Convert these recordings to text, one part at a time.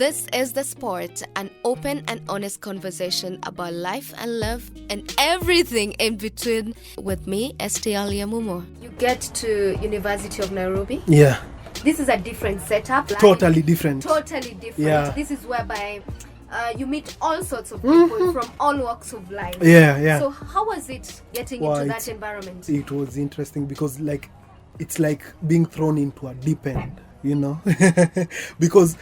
This is The Sport, an open and honest conversation about life and love and everything in between with me, STL Yamumo. You get to University of Nairobi. Yeah. This is a different setup. Totally different. Totally different. Yeah. This is whereby you meet all sorts of people from all walks of life. Yeah. So how was it getting into that environment? It was interesting because it's like being thrown into a deep end, because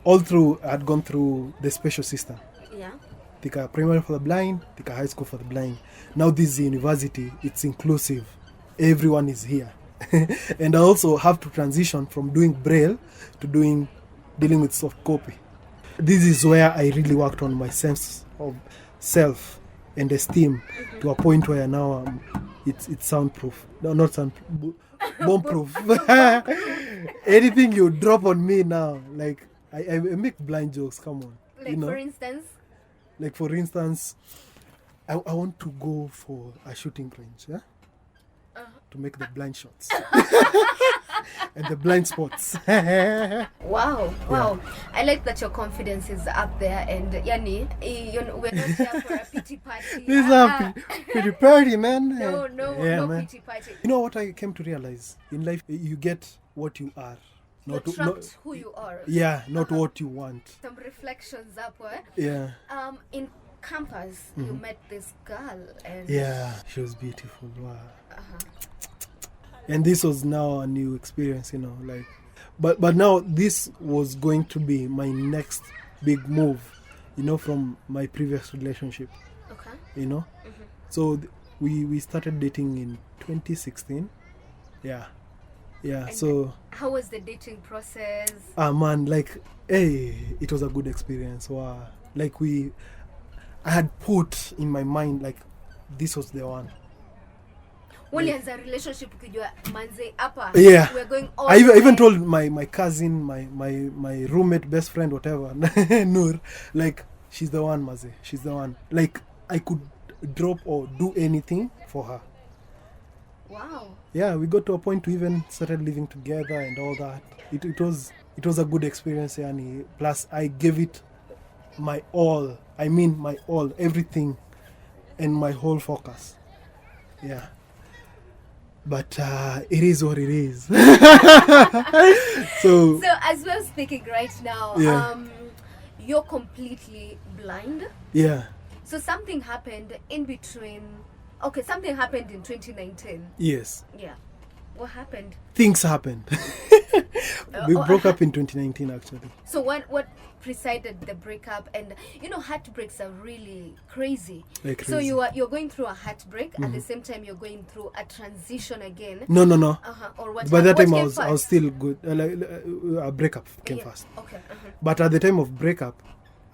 all through I'd gone through the special system. Yeah. Tika primary for the blind, Tika high school for the blind. Now this is university, it's inclusive. Everyone is here. And I also have to transition from doing braille to dealing with soft copy. This is where I really worked on my sense of self and esteem to a point where now it's soundproof. No, not soundproof, bomb-proof. Anything you drop on me now, like I make blind jokes, come on. For instance? Like for instance, I want to go for a shooting range, yeah? To make the blind shots. And the blind spots. Wow. I like that your confidence is up there, and Yani, we're not here for a pity party. This is a pity party, man. No man. pity party. You know what I came to realize? In life, you get what you are. You attract who you are. Yeah, not what you want. Some reflections up, Yeah. In campus, you met this girl, and yeah, she was beautiful. Wow. And this was now a new experience, but now this was going to be my next big move, from my previous relationship. Okay. So we started dating in 2016. Yeah. And so how was the dating process? Man, it was a good experience. Wow. I had put in my mind this was the one. Ulianza relationship ukijua manze hapa. Yeah. We're going all I even told my cousin, my roommate, best friend, whatever, Noor, she's the one, Maze. She's the one. I could drop or do anything for her. Wow. Yeah, we got to a point to even started living together and all that. It was a good experience, yani. Plus I gave it my all. I mean my all, everything, and my whole focus. Yeah. But it is what it is. So as we're speaking right now, you're completely blind. Yeah. So something happened in between. Okay, something happened in 2019. Yes. Yeah. What happened? Things happened. We broke up in 2019, actually. So what preceded the breakup? And heartbreaks are really crazy. So you're going through a heartbreak at the same time you're going through a transition again. No. Or what? By that time I was was still good. A breakup came first. Okay. But at the time of breakup,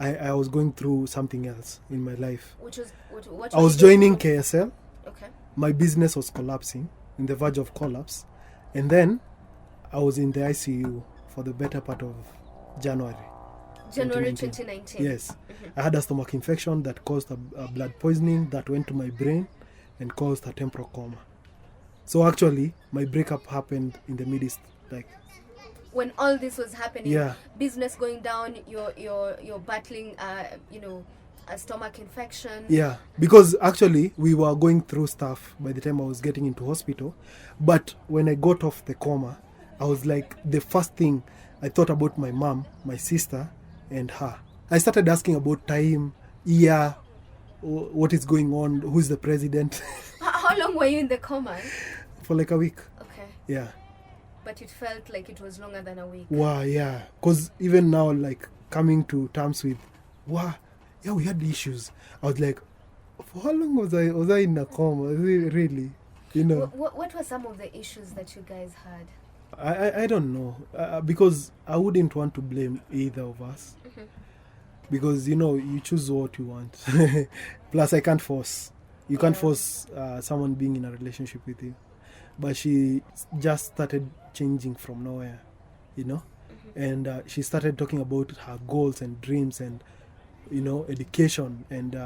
I was going through something else in my life. Which was what? I was joining KSL. Okay. My business was collapsing, in the verge of collapse, and then I was in the ICU for the better part of January 2019. Yes. I had a stomach infection that caused a blood poisoning that went to my brain and caused a temporal coma. So actually, my breakup happened in the midst, when all this was happening. Yeah. Business going down, you're battling a stomach infection. Yeah, because actually we were going through stuff by the time I was getting into hospital. But when I got off the coma, I was the first thing I thought about my mom, my sister, and her. I started asking about time, year, what is going on, who's the president. How long were you in the coma? For a week. Okay. Yeah. But it felt like it was longer than a week. Wow, yeah. Because even now, coming to terms with, wow, yeah, we had issues. I was for how long was I in a coma? Really? What were some of the issues that you guys had? I don't know. Because I wouldn't want to blame either of us. Because, you choose what you want. Plus, I can't force. You can't force someone being in a relationship with you. But she just started changing from nowhere, And she started talking about her goals and dreams and, education and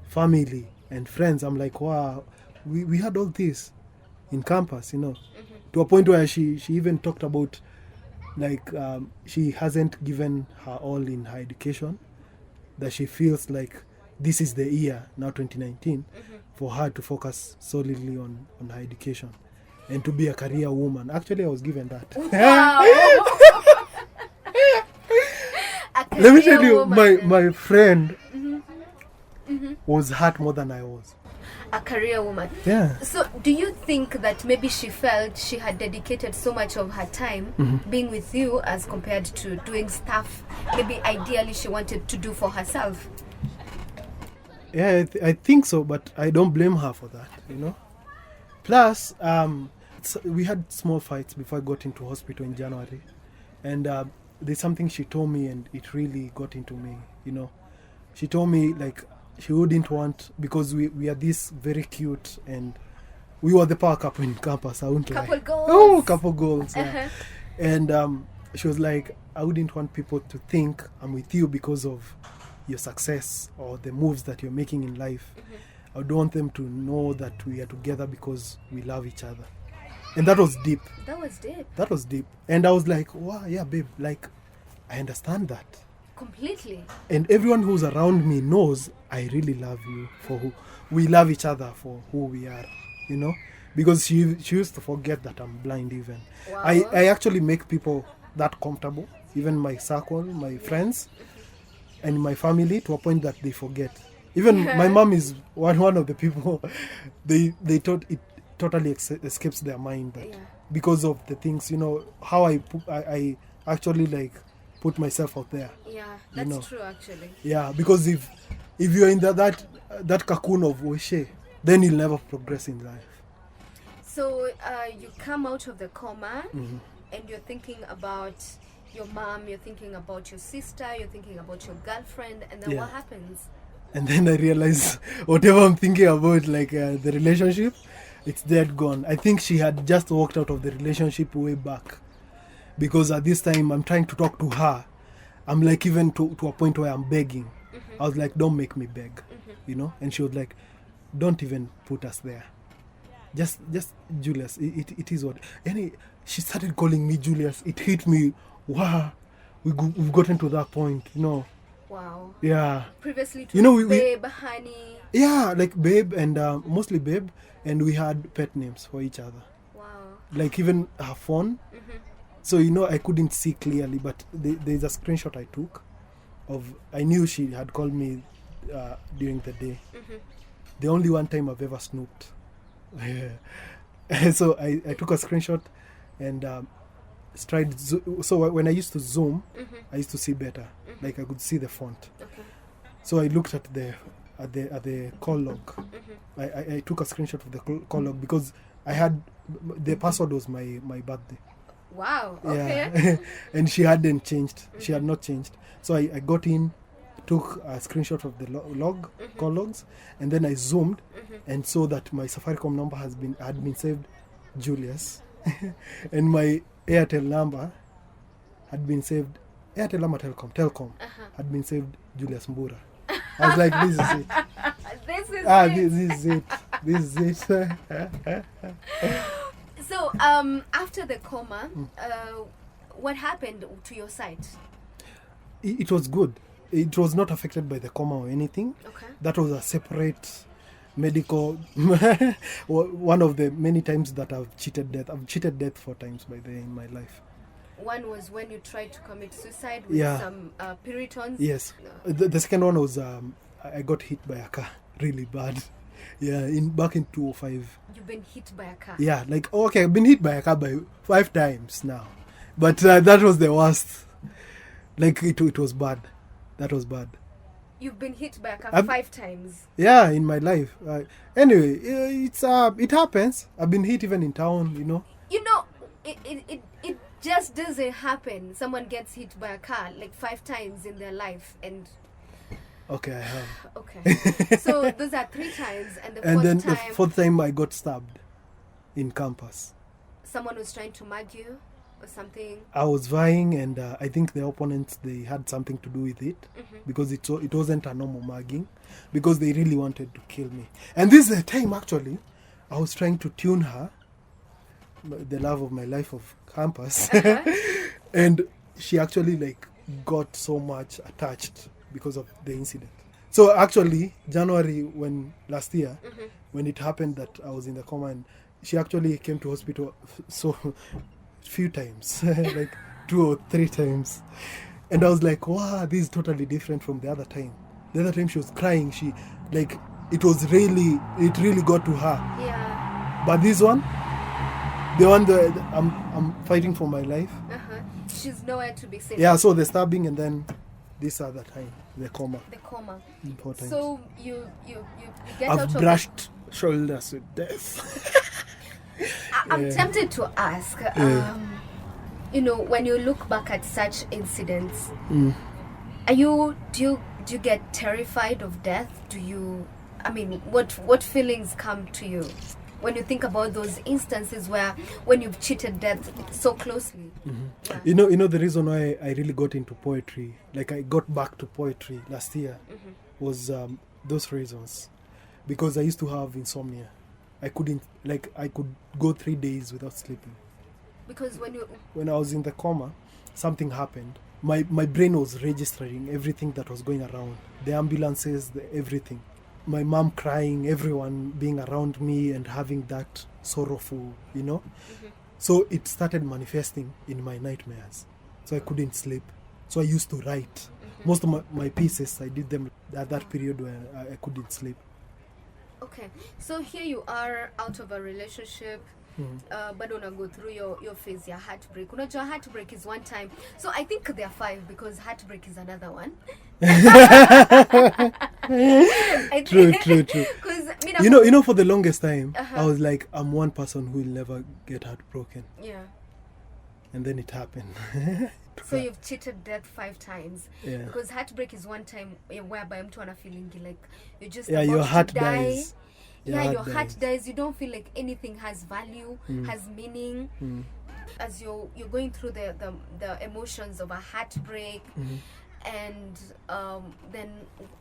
family and friends. I'm wow, we had all this in campus, to a point where she even talked about like she hasn't given her all in her education, that she feels like this is the year, now 2019, for her to focus solely on her education and to be a career woman. Actually, I was given that. Wow. A Let me career tell you, woman. my friend was hurt more than I was. A career woman. Yeah. So, do you think that maybe she felt she had dedicated so much of her time being with you as compared to doing stuff maybe ideally she wanted to do for herself? Yeah, I think so, but I don't blame her for that, you know. Plus, we had small fights before I got into hospital in January, and there's something she told me, and it really got into me, you know. She told me, like, she wouldn't want, because we are this very cute, and we were the power couple in campus, I wouldn't lie. Couple goals. Oh, couple goals, yeah. And she was like, I wouldn't want people to think I'm with you because of your success or the moves that you're making in life. I would want them to know that we are together because we love each other. And that was deep. That was deep. That was deep. And I was like, wow, yeah, babe, like, I understand that. Completely. And everyone who's around me knows I really love you for who we love each other for who we are, you know? Because she used to forget that I'm blind even. Wow. I actually make people that comfortable, even my circle, my friends, and my family, to a point that they forget. Even my mom is one of the people, they thought it totally escapes their mind that because of the things, you know, how I actually like put myself out there. Yeah, that's you know. true actually. Yeah, because if you're in that cocoon of Oshe, then you'll never progress in life. So you come out of the coma and you're thinking about your mom, you're thinking about your sister, you're thinking about your girlfriend, and then what happens? And then I realized whatever I'm thinking about, like the relationship, it's dead gone. I think she had just walked out of the relationship way back, because at this time I'm trying to talk to her. I'm like, even to a point where I'm begging. I was like, don't make me beg, you know. And she was like, don't even put us there. Just Julius. It is what. And she started calling me Julius. It hit me. Wow, we've gotten to that point, you know. Wow. Yeah. Previously, to you know, babe, honey. Yeah, like babe, and mostly babe, and we had pet names for each other. Wow. Like even her phone. So, you know, I couldn't see clearly, but there's a screenshot I took of, I knew she had called me during the day. The only one time I've ever snooped. So I took a screenshot and tried. So when I used to zoom, I used to see better. Like I could see the font. Okay. So I looked at the call log. I took a screenshot of the call log because I had the password was my birthday. Wow. Okay. Yeah. And she hadn't changed. She had not changed. So I got in, took a screenshot of the log, call logs, and then I zoomed and saw that my Safaricom number had been saved Julius, and my Airtel number had been saved, Airtel number Telcom had been saved Julius Mbura. I was like, this is it. This is it. So, after the coma, what happened to your sight? It was good. It was not affected by the coma or anything. Okay. That was a separate medical one of the many times that I've cheated death. I've cheated death 4 times by the way in my life. One was when you tried to commit suicide with some Puritans. Yes. The second one was I got hit by a car really bad. Yeah, back in 2005. You've been hit by a car? Yeah, like, okay, I've been hit by a car by 5 times now. But that was the worst. Like, it was bad. That was bad. You've been hit by a car 5 times? Yeah, in my life. Anyway, it happens. I've been hit even in town, you know. You know, it just doesn't happen. Someone gets hit by a car like 5 times in their life and... Okay, I have. Okay. So those are 3 times, and the 4th time... And then the 4th time I got stabbed in campus. Someone was trying to mug you or something? I was vying, and I think the opponents, they had something to do with it, because it wasn't a normal mugging, because they really wanted to kill me. And this is the time, actually, I was trying to tune her, the love of my life of campus. And she actually like got so much attached because of the incident. So actually, January last year, when it happened that I was in the coma, and she actually came to hospital so few times, like 2 or 3 times. And I was like, wow, this is totally different from the other time. The other time she was crying, it really got to her. Yeah. But this one, the one that I'm fighting for my life. She's nowhere to be seen. Yeah, so the stabbing and then this other time, the coma. The coma. Important. So you get I've out of brushed shoulders with death. I'm tempted to ask, when you look back at such incidents, do you get terrified of death? What feelings come to you when you think about those instances when you've cheated death so closely? Yeah. You know the reason why I really got into poetry, like I got back to poetry last year, was those reasons. Because I used to have insomnia. I could go 3 days without sleeping. Because when I was in the coma, something happened. My brain was registering everything that was going around. The ambulances, everything. My mom crying, everyone being around me and having that sorrowful, So it started manifesting in my nightmares. So I couldn't sleep. So I used to write. Most of my pieces, I did them at that period where I couldn't sleep. Okay, so here you are out of a relationship, but don't go through your phase, your heartbreak. Your heartbreak is one time. So I think there are 5 because heartbreak is another one. True. Because for the longest time, I was like, I'm one person who will never get heartbroken. Yeah. And then it happened. So you've cheated death 5 times. Yeah. Because heartbreak is one time whereby mtu ana feeling like you're just your about heart to die. dies. Your heart dies. You don't feel like anything has value, has meaning. As you're going through the emotions of a heartbreak, and then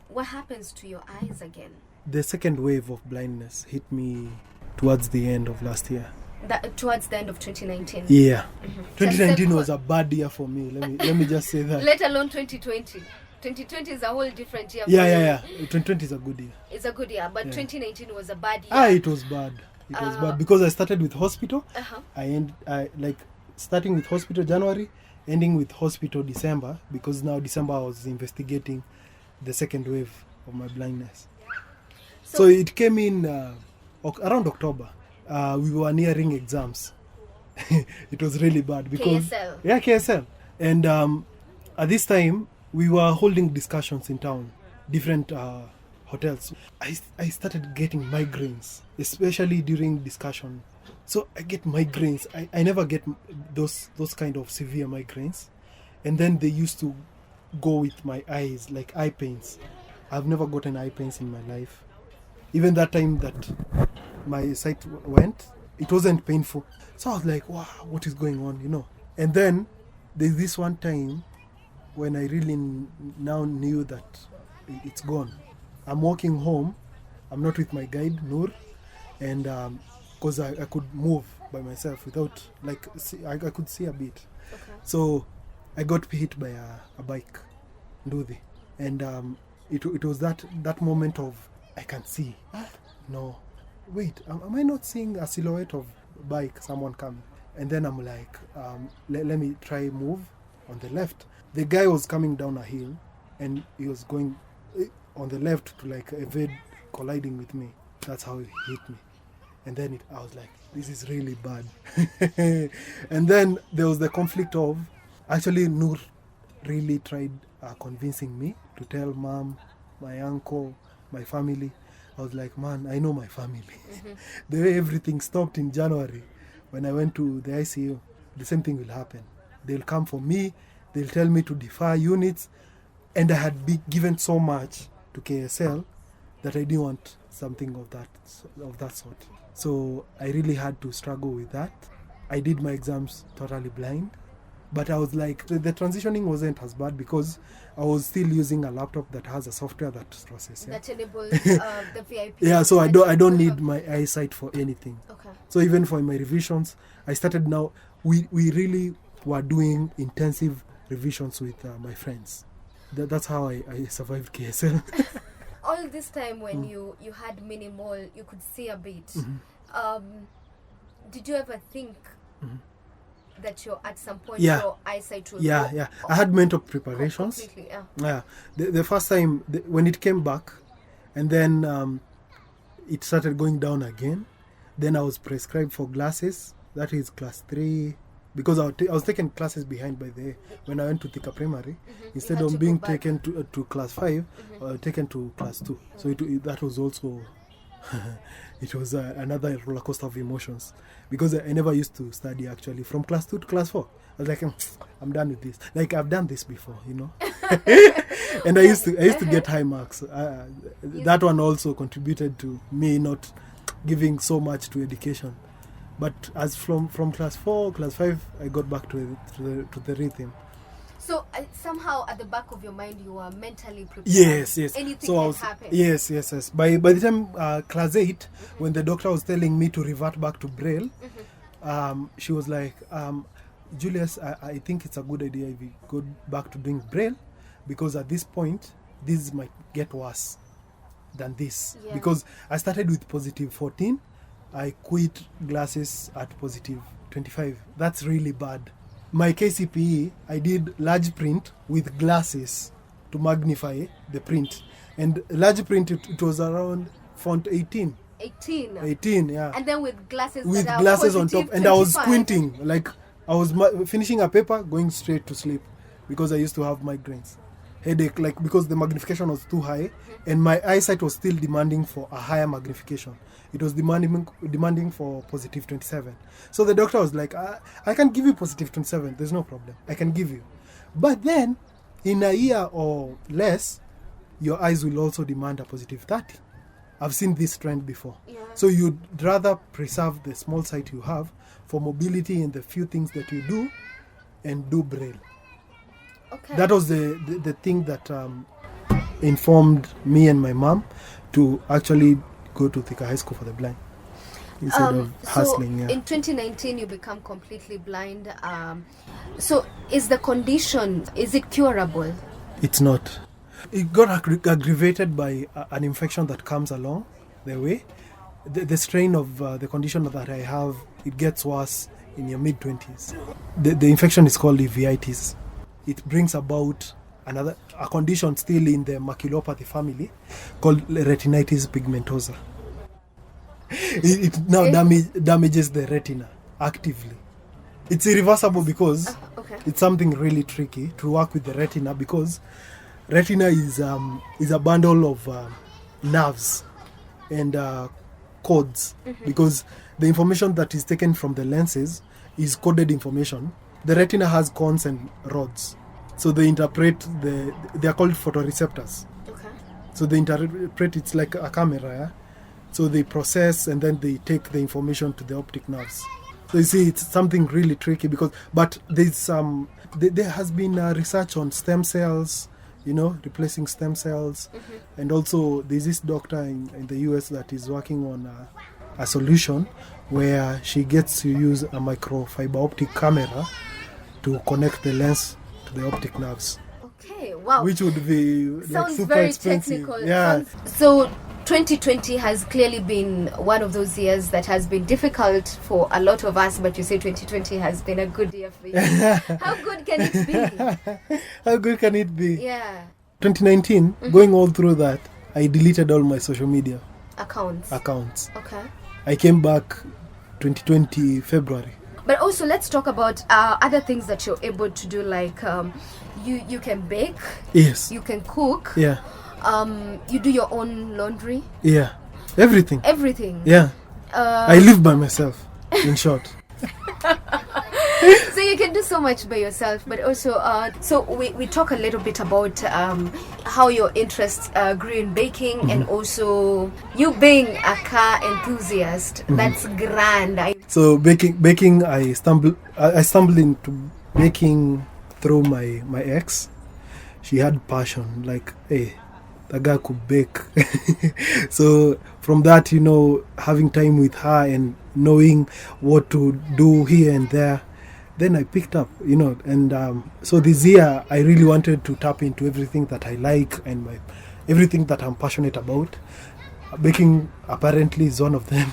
what happens to your eyes again? The second wave of blindness hit me towards the end of last year. Towards the end of 2019. Yeah. 2019 was a bad year for me. Let me just say that. Let alone 2020. 2020 is a whole different year. Yeah. 2020 is a good year. It's a good year, but 2019 was a bad year. It was bad. It was bad because I started with hospital. I starting with hospital January, ending with hospital December, because now December I was investigating the second wave of my blindness. So it came in around October. We were nearing exams. It was really bad because KSL. Yeah, KSL. And at this time we were holding discussions in town, different hotels. I started getting migraines, especially during discussion. So I get migraines. I never get those kind of severe migraines. And then they used to go with my eyes, like eye pains. I've never gotten eye pains in my life. Even that time that my sight went, it wasn't painful. So I was like, wow, what is going on, And then there's this one time when I really now knew that it's gone. I'm walking home. I'm not with my guide, Noor. And because I could move by myself without, I could see a bit. Okay. So I got hit by a bike, Nduthi. And it was that moment of, I can see. No, wait, am I not seeing a silhouette of bike, someone coming? And then I'm like, let me try move on the left. The guy was coming down a hill and he was going on the left to avoid colliding with me. That's how he hit me. And then I was like, this is really bad. And then there was the conflict of, actually Noor really tried convincing me to tell mom, my uncle, my family. I was like, man, I know my family. The way everything stopped in January, when I went to the ICU, the same thing will happen. They'll come for me, they'll tell me to defer units, and I had been given so much to KSL that I didn't want something of that sort. So I really had to struggle with that. I did my exams totally blind. But I was like, the transitioning wasn't as bad because I was still using a laptop that has a software that processes. That enables the VIP. Yeah, so I don't need my eyesight for anything. Okay. So even for my revisions, I started now. We really were doing intensive revisions with my friends. That's how I survived KSL. All this time when you had minimal, you could see a bit. Did you ever think that you're at some point your eyesight will go? Yeah. I had mental preparations. Completely, Yeah. The first time when it came back, and then it started going down again. Then I was prescribed for glasses. That is class 3. Because I was taking classes behind by the when I went to Thika Primary. Instead of being taken to class 5, I was taken to class 2. So that was also, it was another roller coaster of emotions. Because I never used to study actually. From class 2 to class 4. I was like, I'm done with this. Like, I've done this before, you know. And I used to get high marks. That one also contributed to me not giving so much to education. But as from class 4, class 5, I got back to the rhythm. So somehow at the back of your mind, you were mentally prepared. Yes. Anything So can happen. Yes. By the time class 8, when the doctor was telling me to revert back to Braille, she was like, Julius, I think it's a good idea if you go back to doing Braille, because at this point, this might get worse than this. Yeah. Because I started with positive 14. I quit glasses at positive 25. That's really bad. My KCPE, I did large print with glasses to magnify the print. And large print, it was around font 18. 18, yeah. And then with glasses on top. And 25. I was squinting. Like, I was finishing a paper, going straight to sleep. Because I used to have migraines. Headache, like, because the magnification was too high. And my eyesight was still demanding for a higher magnification. It was demanding for positive 27. So the doctor was like, I can give you positive 27. There's no problem. I can give you. But then, in a year or less, your eyes will also demand a positive 30. I've seen this trend before. Yeah. So you'd rather preserve the small sight you have for mobility and the few things that you do, and do Braille. Okay. That was the thing that informed me and my mom to actually go to Thika High School for the Blind instead of hustling. In 2019, you become completely blind. So is the condition, is it curable? It's not. It got aggravated by an infection that comes along the way. The strain of the condition that I have, it gets worse in your mid-20s. The infection is called uveitis. It brings about a condition still in the maculopathy family called retinitis pigmentosa. It now damages the retina actively. It's irreversible because it's something really tricky to work with the retina, because retina is a bundle of nerves and codes, because the information that is taken from the lenses is coded information. The retina has cones and rods. So they interpret they are called photoreceptors. Okay. So they interpret, it's like a camera, yeah? So they process and then they take the information to the optic nerves. So you see, it's something really tricky but there's there has been research on stem cells, replacing stem cells. And also there's this doctor in the US that is working on a solution where she gets to use a microfiber optic camera to connect the lens to the optic nerves. Okay, wow. Which would be sounds super very expensive. technical. Yeah. So 2020 has clearly been one of those years that has been difficult for a lot of us, but you say 2020 has been a good year for you. How good can it be? How good can it be? Yeah. 2019, going all through that, I deleted all my social media accounts. Okay. I came back 2020 February. But also, let's talk about other things that you're able to do, like you can bake. Yes. You can cook. Yeah. You do your own laundry. Yeah. Everything. Yeah. I live by myself, in short. So you can do so much by yourself, but also so we talk a little bit about how your interests grew in baking, and also you being a car enthusiast. That's grand. So baking, I stumbled into baking through my ex. She had passion, like, hey, the guy could bake. So from that, having time with her and knowing what to do here and there, then I picked up, and so this year I really wanted to tap into everything that I like and everything that I'm passionate about. Baking apparently is one of them.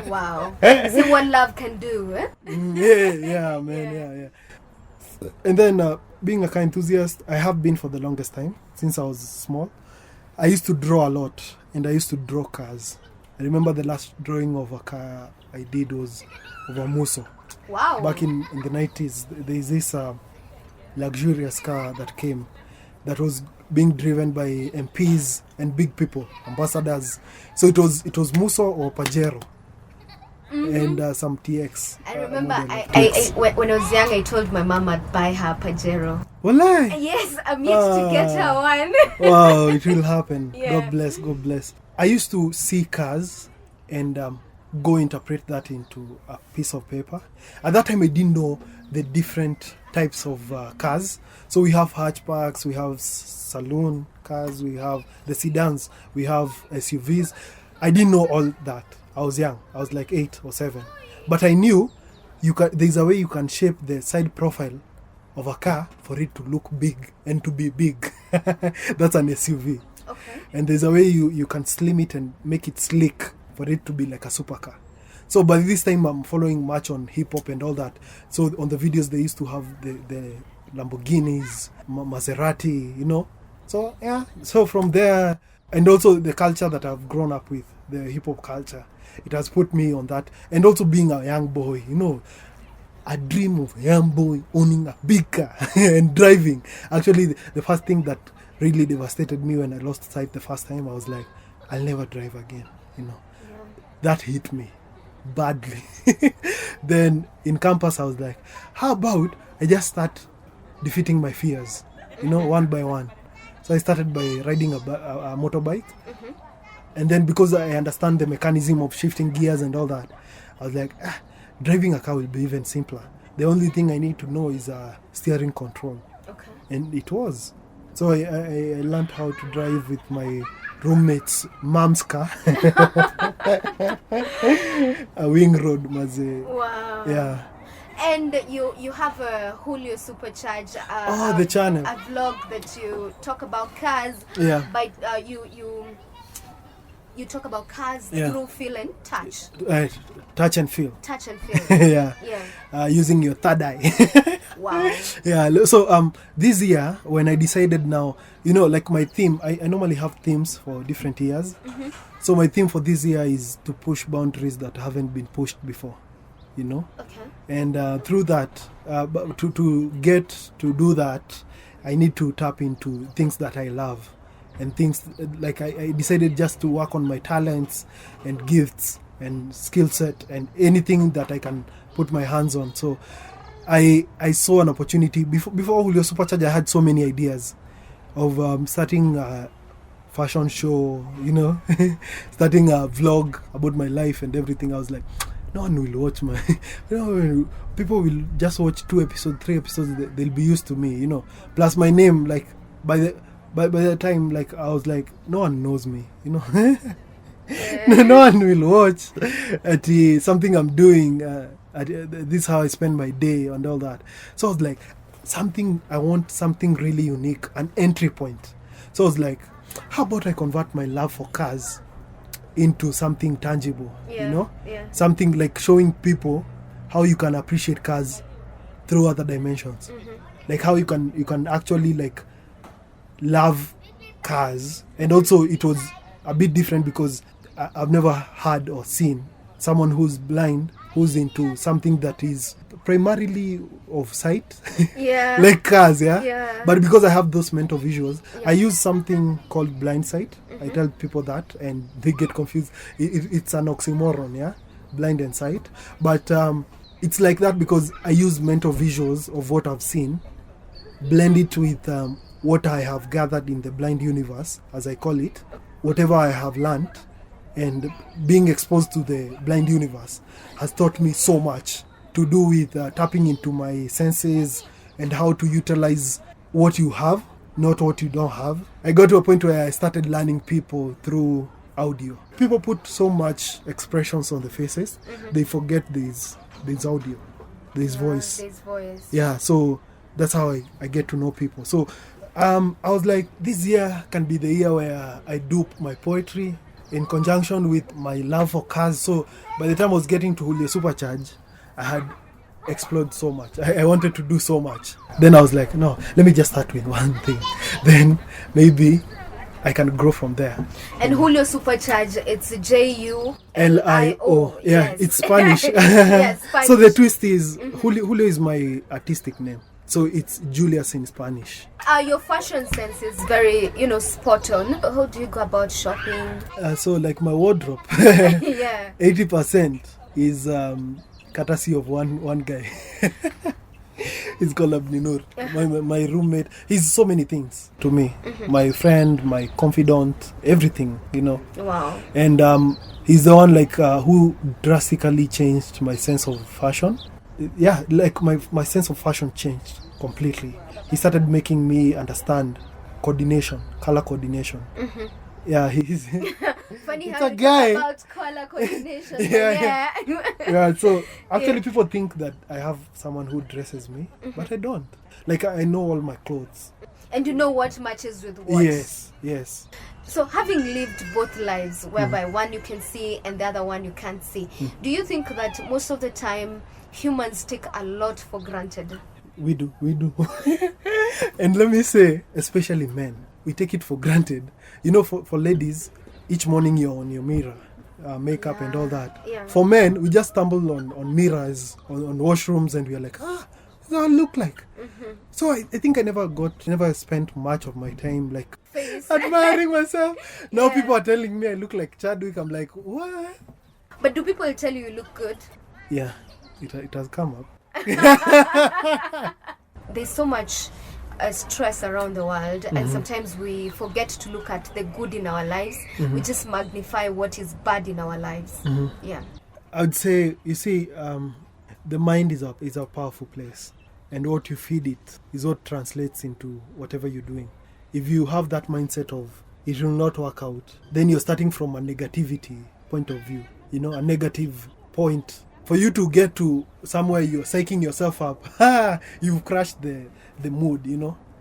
Wow. See what love can do, eh? Yeah, man, yeah. And then being a car enthusiast, I have been for the longest time, since I was small. I used to draw a lot, and I used to draw cars. I remember the last drawing of a car I did was of a Musso. Wow. Back in the 90s, there is this luxurious car that came that was being driven by MPs and big people, ambassadors. So it was Musso or Pajero. And some TX. I remember when I was young, I told my mom I'd buy her Pajero. Walai. Yes, I'm yet to get her one. Wow, it will happen. Yeah. God bless. I used to see cars and go interpret that into a piece of paper. At that time, I didn't know the different types of cars. So we have hatchbacks, we have saloon cars, we have the sedans, we have SUVs. I didn't know all that. I was young. I was like 8 or 7. But I knew there's a way you can shape the side profile of a car for it to look big and to be big. That's an SUV. Okay. And there's a way you can slim it and make it sleek for it to be like a supercar. So by this time, I'm following much on hip-hop and all that. So on the videos, they used to have the Lamborghinis, Maserati, So, yeah. So from there, and also the culture that I've grown up with, the hip-hop culture, it has put me on that. And also being a young boy, a dream of a young boy owning a big car and driving. Actually, the first thing that really devastated me when I lost sight the first time, I was like, I'll never drive again, That hit me badly. Then in campus, I was like, how about I just start defeating my fears, one by one. So I started by riding a motorbike. And then because I understand the mechanism of shifting gears and all that, I was like, driving a car will be even simpler. The only thing I need to know is steering control. Okay. And it was. So I learned how to drive with my roommate's mom's car. A wing road, maze. Wow. Yeah. And you have a Julio Supercharge. The channel. A vlog that you talk about cars. Yeah. But you talk about cars through feel and touch. Touch and feel. Touch and feel. Yeah. Using your third eye. Wow. Yeah. So this year, when I decided now, like my theme, I normally have themes for different years. So my theme for this year is to push boundaries that haven't been pushed before. Okay. And through that, to get to do that, I need to tap into things that I love. And things like I decided just to work on my talents and gifts and skill set and anything that I can put my hands on. So I saw an opportunity. Before Julio Supercharge, I had so many ideas of starting a fashion show, starting a vlog about my life and everything. I was like, no one will watch my... people will just watch 2 episodes, 3 episodes. They'll be used to me, Plus my name, like, by the time, like, I was like, no one knows me, No one will watch at something I'm doing. This is how I spend my day and all that. So I was like, I want something really unique, an entry point. So I was like, how about I convert my love for cars into something tangible, Something like showing people how you can appreciate cars through other dimensions. Like how you can actually like love cars. And also it was a bit different because I've never had or seen someone who's blind who's into something that is primarily of sight. Yeah. Like cars, Yeah. But because I have those mental visuals, I use something called blind sight. I tell people that and they get confused. It's an oxymoron, blind and sight. But it's like that because I use mental visuals of what I've seen, blend it with what I have gathered in the blind universe, as I call it, whatever I have learned, and being exposed to the blind universe has taught me so much to do with tapping into my senses and how to utilize what you have, not what you don't have. I got to a point where I started learning people through audio. People put so much expressions on the faces, they forget there's audio. There's voice. There's voice. Yeah, so that's how I get to know people. So I was like, this year can be the year where I do my poetry in conjunction with my love for cars. So by the time I was getting to Julio Supercharge, I had explored so much. I wanted to do so much. Then I was like, no, let me just start with one thing. Then maybe I can grow from there. And Julio Supercharge, it's Julio. Yeah, yes. it's Spanish. Yes, Spanish. So the twist is, Julio is my artistic name. So it's Julius in Spanish. Your fashion sense is very, spot on. How do you go about shopping? So like my wardrobe, Yeah. 80% is courtesy of one guy. He's called Abninur, my roommate. He's so many things to me. My friend, my confidant, everything, Wow. And he's the one who drastically changed my sense of fashion. Yeah, like my sense of fashion changed completely. He started making me understand coordination, color coordination. Yeah, he's Funny it's how a you guy. talk about color coordination. Yeah. Yeah. Yeah, so actually people think that I have someone who dresses me, but I don't. Like I know all my clothes. And you know what matches with what. Yes. So having lived both lives, whereby one you can see and the other one you can't see, do you think that most of the time humans take a lot for granted? We do. And let me say, especially men, we take it for granted. For ladies, each morning you're on your mirror, makeup and all that. Yeah. For men, we just stumble on mirrors, on washrooms, and we're like, what do I look like? So I think I never spent much of my time Face. admiring myself. Now Yeah. people are telling me I look like Chadwick. I'm like, what? But do people tell you look good? Yeah, it has come up. There's so much stress around the world, and sometimes we forget to look at the good in our lives. We just magnify what is bad in our lives. Yeah. I would say, you see, the mind is a powerful place, and what you feed it is what translates into whatever you're doing. If you have that mindset of it will not work out, then you're starting from a negativity point of view, a negative point. For you to get to somewhere you're psyching yourself up, you've crashed the mood,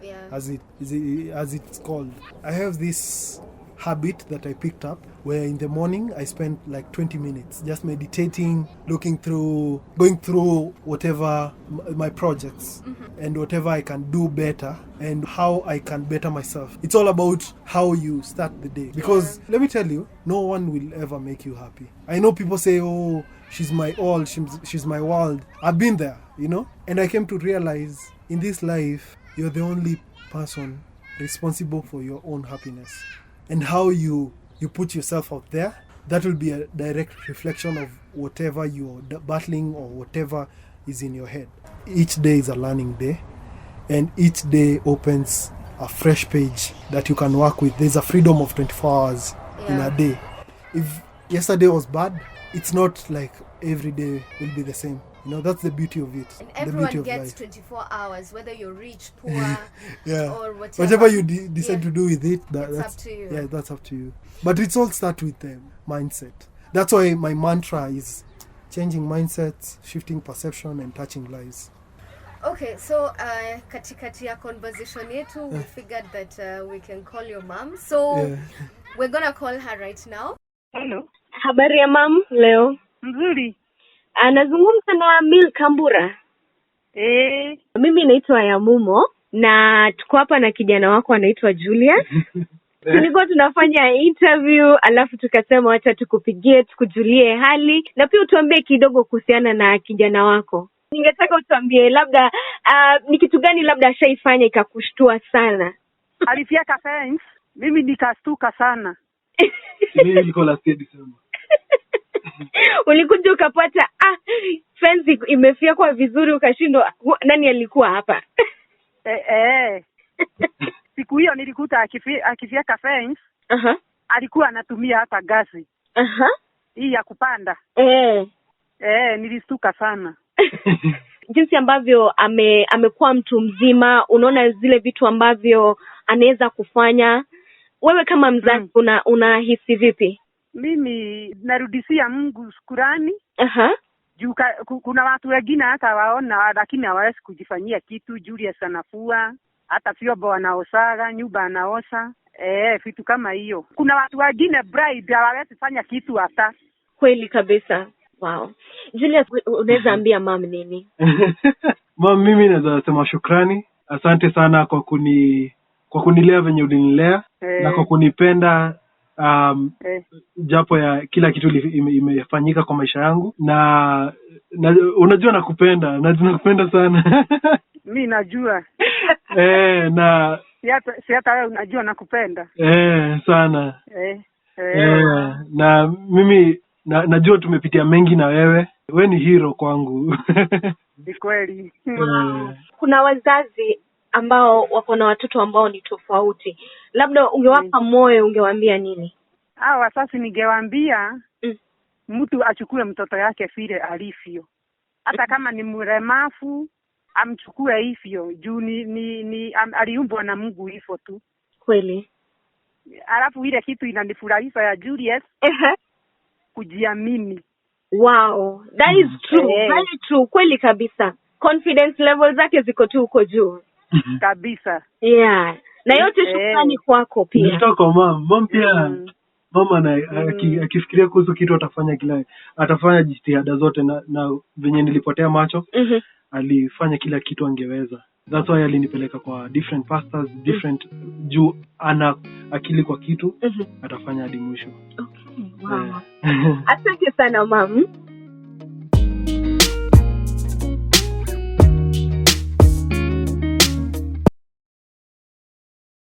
Yeah. as it's called. I have this habit that I picked up where in the morning I spend like 20 minutes just meditating, going through whatever my projects and whatever I can do better and how I can better myself. It's all about how you start the day, because let me tell you, no one will ever make you happy. I know people say, oh, she's my all, she's my world. I've been there, and I came to realize in this life you're the only person responsible for your own happiness. And how you put yourself out there, that will be a direct reflection of whatever you're battling or whatever is in your head. Each day is a learning day, and each day opens a fresh page that you can work with. There's a freedom of 24 hours in a day. If yesterday was bad, it's not like every day will be the same. That's the beauty of it. And the everyone beauty of gets life. 24 hours, whether you're rich, poor, or whatever. Whatever you decide to do with it, that's up to you. Yeah, that's up to you. But it's all start with the mindset. That's why my mantra is changing mindsets, shifting perception, and touching lives. Okay, so katikati ya conversation yetu, we figured that we can call your mom. So we're gonna call her right now. Hello. Habari ya mam leo? Nzuri. Anazungumza na Mil Kambura. Mimi naitwa Yamumo na tuko hapa na kijana wako anaitwa Julius. Tulikuwa tunafanya interview alafu tukasema acha tukupigie tukujulie hali na pia utuambie kidogo kuhusiana na kijana wako. Ningetaka utuambie labda ni kitu gani labda ashaifanya ikakushtua sana. Alifyeka fence, mimi nikastuka sana. Mimi niko last December. Ulikuja ukapata fence imefyekwa vizuri ukashindwa nani alikuwa hapa? Siku hiyo nilikuta akifyeka fence. Alikuwa anatumia hata gasi. Hii ya kupanda. Nilistuka sana. Jinsi ambavyo amekuwa mtu mzima, unaona zile vitu ambavyo anaweza kufanya. Wewe kama mzazi unahisi vipi? Mimi narudishia Mungu shukrani. Juu kuna watu wengine hata waona lakini hawawezi kujifanyia kitu. Julius anafua, hata vyombo anaosaga, nyumba anaosha, vitu kama hiyo. Kuna watu wengine bride hawawezi fanya kitu hata. Kweli kabisa. Wow. Julius, unaweza ambia mom nini? Mom, mimi naweza sema shukrani. Asante sana kwa kunilea venye ulinilea na kwa kunipenda japo ya kila kitu imefanyika kwa maisha yangu na unajua nakupenda sana. Mimi najua. Na si hata wewe unajua nakupenda. Sana. Na mimi najua tumepitia mengi na wewe. Wewe ni hero kwangu. Ni kweli. Kuna wazazi ambao wako na watoto ambao ni tofauti. Labda ungewapa moyo, ungewaambia nini? Wazazi ningewaambia mtu achukue mtoto yake vile alivyo. Hata kama ni mlemavu, amchukue hivyo. Juu aliumbwa na Mungu hivyo tu. Kweli. Alafu ile kitu inanifurahisha ya Julius, kujiamini. Wow, that is true. Very true. Kweli kabisa. Confidence level zake ziko tu huko juu. Kabisa. Yeah. Na yote shukrani kwako pia. Nitoka mom pia. Mama akifikiria kuhusu kitu atafanya jitihada zote na venye nilipotea macho. Alifanya kila kitu angeweza. That's why alinipeleka kwa different pastors, different juu ana akili kwa kitu, atafanya hadi mwisho. Okay. Wow. Asante sana mom.